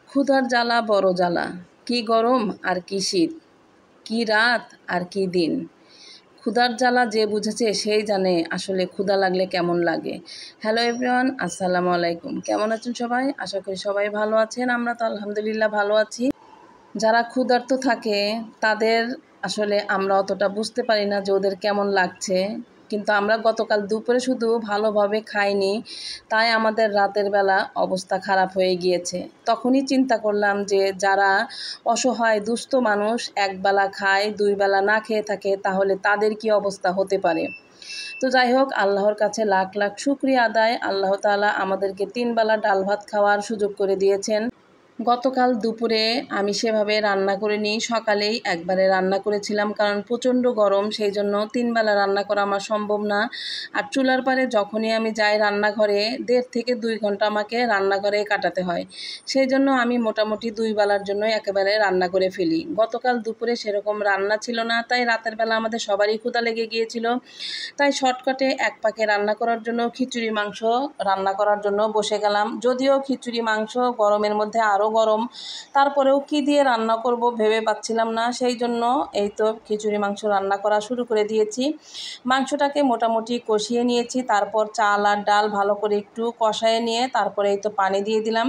ক্ষুধার জ্বালা বড় জ্বালা, কি গরম আর কি শীত, কি রাত আর কি দিন। ক্ষুধার জ্বালা যে বুঝেছে সেই জানে আসলে ক্ষুধা লাগলে কেমন লাগে। হ্যালো এভরিওয়ান, আসসালামু আলাইকুম। কেমন আছেন সবাই? আশা করি সবাই ভালো আছেন। আমরা তো আলহামদুলিল্লাহ ভালো আছি। যারা ক্ষুধার্ত থাকে তাদের আসলে আমরা অতটা বুঝতে পারি না যে ওদের কেমন লাগছে, কিন্তু আমরা গতকাল দুপুরে শুধু ভালোভাবে খাইনি, তাই আমাদের রাতের বেলা অবস্থা খারাপ হয়ে গিয়েছে। তখনই চিন্তা করলাম যে যারা অসহায় দুস্থ মানুষ একবেলা খায়, দুই বেলা না খেয়ে থাকে, তাহলে তাদের কি অবস্থা হতে পারে। তো যাই হোক, আল্লাহর কাছে লাখ লাখ শুকরিয়া আদায়, আল্লাহ তাআলা আমাদেরকে 3 বেলা ডাল ভাত খাওয়ার সুযোগ করে দিয়েছেন। গতকাল দুপুরে আমি সেভাবে রান্না করিনি, সকালেই একবারে রান্না করেছিলাম, কারণ প্রচণ্ড গরম, সেই জন্য 3 বেলা রান্না করা আমার সম্ভব না। আর চুলার পারে যখনই আমি যাই রান্নাঘরে 1.5 থেকে 2 ঘন্টা আমাকে রান্নাঘরে কাটাতে হয়, সেই জন্য আমি মোটামুটি 2 বেলার জন্য একেবারে রান্না করে ফেলি। গতকাল দুপুরে সেরকম রান্না ছিল না, তাই রাতের বেলা আমাদের সবারই ক্ষুধা লেগে গিয়েছিল, তাই শর্টকাটে এক পাকে রান্না করার জন্য খিচুড়ি মাংস রান্না করার জন্য বসে গেলাম। যদিও খিচুড়ি মাংস গরমের মধ্যে আরও গরম, তারপরেও কি দিয়ে রান্না করব ভেবে পাচ্ছিলাম না, সেই জন্য এই তো খিচুড়ি মাংস রান্না করা শুরু করে দিয়েছি। মাংসটাকে মোটামুটি কষিয়ে নিয়েছি, তারপর চাল আর ডাল ভালো করে একটু কষায় নিয়ে তারপরে এই তো পানি দিয়ে দিলাম,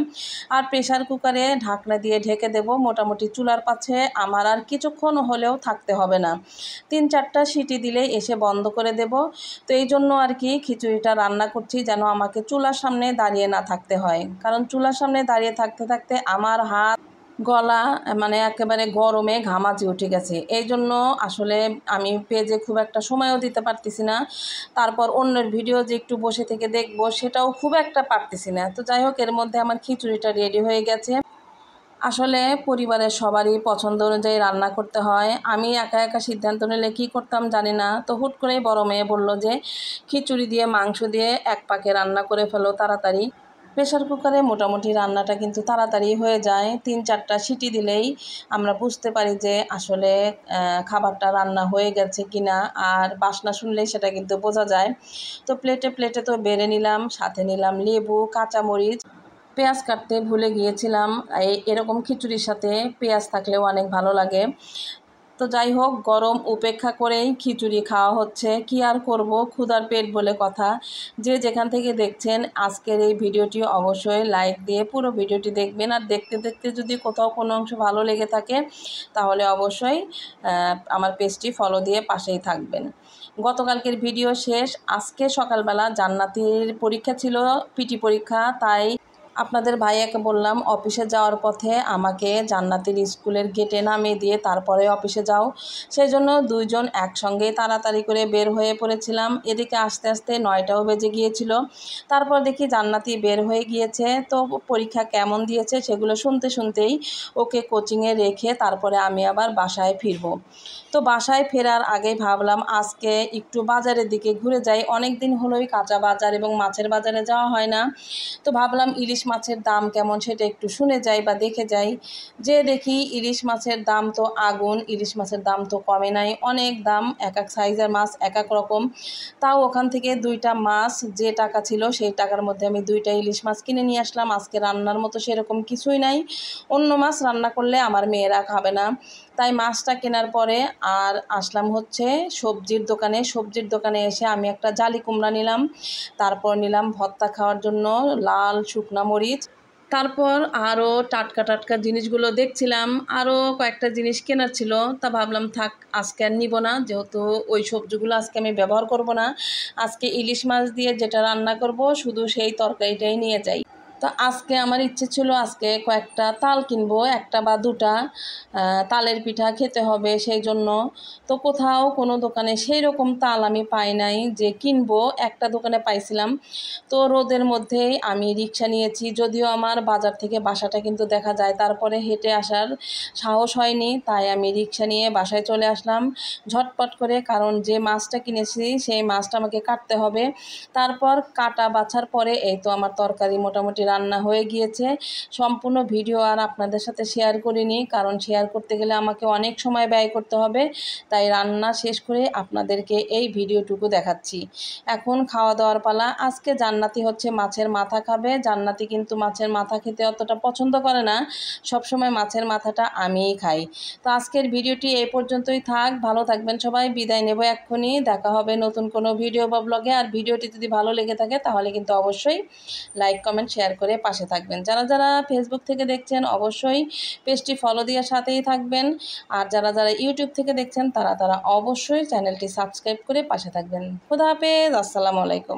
আর প্রেশার কুকারে ঢাকনা দিয়ে ঢেকে দেব। মোটামুটি চুলার পাশে আমার আর কিছুক্ষণ হলেও থাকতে হবে না, 3-4টা সিটি দিলে এসে বন্ধ করে দেব। তো এই জন্য আর কি খিচুড়িটা রান্না করছি, যেন আমাকে চুলার সামনে দাঁড়িয়ে না থাকতে হয়, কারণ চুলার সামনে দাঁড়িয়ে থাকতে থাকতে আমার হাত গলা মানে একেবারে গরমে ঘামাচি উঠে গেছে। এই জন্য আসলে আমি পেজে খুব একটা সময়ও দিতে পারতেছি না, তারপর অন্যের ভিডিও যে একটু বসে থেকে দেখবো সেটাও খুব একটা পারতেছি না। তো যাই হোক, এর মধ্যে আমার খিচুড়িটা রেডি হয়ে গেছে। আসলে পরিবারের সবারই পছন্দ অনুযায়ী রান্না করতে হয়। আমি একা একা সিদ্ধান্ত নিলে কী করতাম জানি না, তো হুট করেই বড় মেয়ে বলল যে খিচুড়ি দিয়ে মাংস দিয়ে এক পাকে রান্না করে ফেলো তাড়াতাড়ি। প্রেশার কুকারে মোটামুটি রান্নাটা কিন্তু তাড়াতাড়ি হয়ে যায়, 3-4টা সিটি দিলেই আমরা বুঝতে পারি যে আসলে খাবারটা রান্না হয়ে গেছে কিনা, আর বাসনা শুনলেই সেটা কিন্তু বোঝা যায়। তো প্লেটে প্লেটে তো বেড়ে নিলাম, সাথে নিলাম লেবু, কাঁচামরিচ, পেঁয়াজ কাটতে ভুলে গিয়েছিলাম। এরকম খিচুড়ির সাথে পেঁয়াজ থাকলেও অনেক ভালো লাগে। তো যাই হোক, গরম উপেক্ষা করেই খিচুড়ি খাওয়া হচ্ছে, কি আর করব, ক্ষুধার পেট বলে কথা। যে যেখান থেকে দেখছেন আজকের এই ভিডিওটি অবশ্যই লাইক দিয়ে পুরো ভিডিওটি দেখবেন, আর দেখতে দেখতে যদি কোথাও কোনো অংশ ভালো লেগে থাকে তাহলে অবশ্যই আমার পেজটি ফলো দিয়ে পাশেই থাকবেন। গতকালকের ভিডিও শেষ, আজকে সকালবেলা জান্নাতির পরীক্ষা ছিল, পিটি পরীক্ষা, তাই আপনাদের ভাইয়াকে বললাম অফিসে যাওয়ার পথে আমাকে জান্নাতের স্কুলের গেটে নামিয়ে দিয়ে তারপরে অফিসে যাও। সেই জন্য দুইজন একসঙ্গেই তাড়াতাড়ি করে বের হয়ে পড়েছিলাম। এদিকে আস্তে আস্তে 9টাও বেজে গিয়েছিল। তারপর দেখি জান্নাতি বের হয়ে গিয়েছে, তো পরীক্ষা কেমন দিয়েছে সেগুলো শুনতে শুনতেই ওকে কোচিংয়ে রেখে তারপরে আমি আবার বাসায় ফিরব। তো বাসায় ফেরার আগেই ভাবলাম আজকে একটু বাজারের দিকে ঘুরে যাই, অনেক দিন হলোই কাঁচা বাজার এবং মাছের বাজারে যাওয়া হয় না। তো ভাবলাম ইলিশ মাছের দাম কেমন সেটা একটু শুনে যাই বা দেখে যাই। যে দেখি ইলিশ মাছের দাম তো আগুন, ইলিশ মাছের দাম তো কমে নাই, অনেক দাম, এক এক সাইজের মাছ এক এক রকম। তাও ওখান থেকে 2টা মাছ, যে টাকা ছিল সেই টাকার মধ্যে আমি 2টা ইলিশ মাছ কিনে নিয়ে আসলাম। আজকে রান্নার মতো সেরকম কিছুই নাই, অন্য মাছ রান্না করলে আমার মেয়েরা খাবে না, তাই মাছটা কেনার পরে আর আসলাম হচ্ছে সবজির দোকানে। সবজির দোকানে এসে আমি একটা জালি কুমড়া নিলাম, তারপর নিলাম ভর্তা খাওয়ার জন্য লাল শুকনা মরিচ, তারপর আরও টাটকা টাটকা জিনিসগুলো দেখছিলাম, আরও কয়েকটা জিনিস কেনার ছিল। তা ভাবলাম থাক, আজকে আর নিব না, যেহেতু ওই সবজিগুলো আজকে আমি ব্যবহার করব না, আজকে ইলিশ মাছ দিয়ে যেটা রান্না করব শুধু সেই তরকারিটাই নিয়ে যাই। তো আজকে আমার ইচ্ছে ছিল আজকে কয়েকটা তাল কিনবো, একটা বা দুটা তালের পিঠা খেতে হবে, সেই জন্য। তো কোথাও কোনো দোকানে সেই রকম তাল আমি পাই নাই যে কিনবো, একটা দোকানে পাইছিলাম। তো রোদের মধ্যেই আমি রিক্সা নিয়েছি, যদিও আমার বাজার থেকে বাসাটা কিন্তু দেখা যায়, তারপরে হেঁটে আসার সাহস হয়নি, তাই আমি রিক্সা নিয়ে বাসায় চলে আসলাম ঝটপট করে, কারণ যে মাছটা কিনেছি সেই মাছটা আমাকে কাটতে হবে। তারপর কাটা বাছার পরে এই তো আমার তরকারি মোটামুটি রান্না হয়ে গিয়েছে। সম্পূর্ণ ভিডিও আর আপনাদের সাথে শেয়ার করিনি, কারণ শেয়ার করতে গেলে আমাকে অনেক সময় ব্যয় করতে হবে। তাই রান্না শেষ করে আপনাদেরকে এই ভিডিওটুকু দেখাচ্ছি। এখন খাওয়া দাওয়ার পালা। আজকে জান্নাতি হচ্ছে মাছের মাথা খাবে। জান্নাতি কিন্তু মাছের মাথা খেতে অতটা পছন্দ করে না, সবসময় মাছের মাথাটা আমিই খাই। তো আজকের ভিডিওটি এই পর্যন্তই থাক। ভালো থাকবেন সবাই, বিদায় নেব এক্ষুনি। দেখা হবে নতুন কোনো ভিডিও বা ব্লগে। আর ভিডিওটি যদি ভালো লেগে থাকে তাহলে কিন্তু অবশ্যই লাইক কমেন্ট শেয়ার করে পাশে থাকবেন। যারা যারা ফেসবুক থেকে দেখছেন অবশ্যই পেজটি ফলো দিয়ে সাথেই থাকবেন। আর যারা যারা ইউটিউব থেকে দেখছেন তারা অবশ্যই চ্যানেলটি সাবস্ক্রাইব করে পাশে থাকবেন। খোদা হাফেজ, আসসালামু আলাইকুম।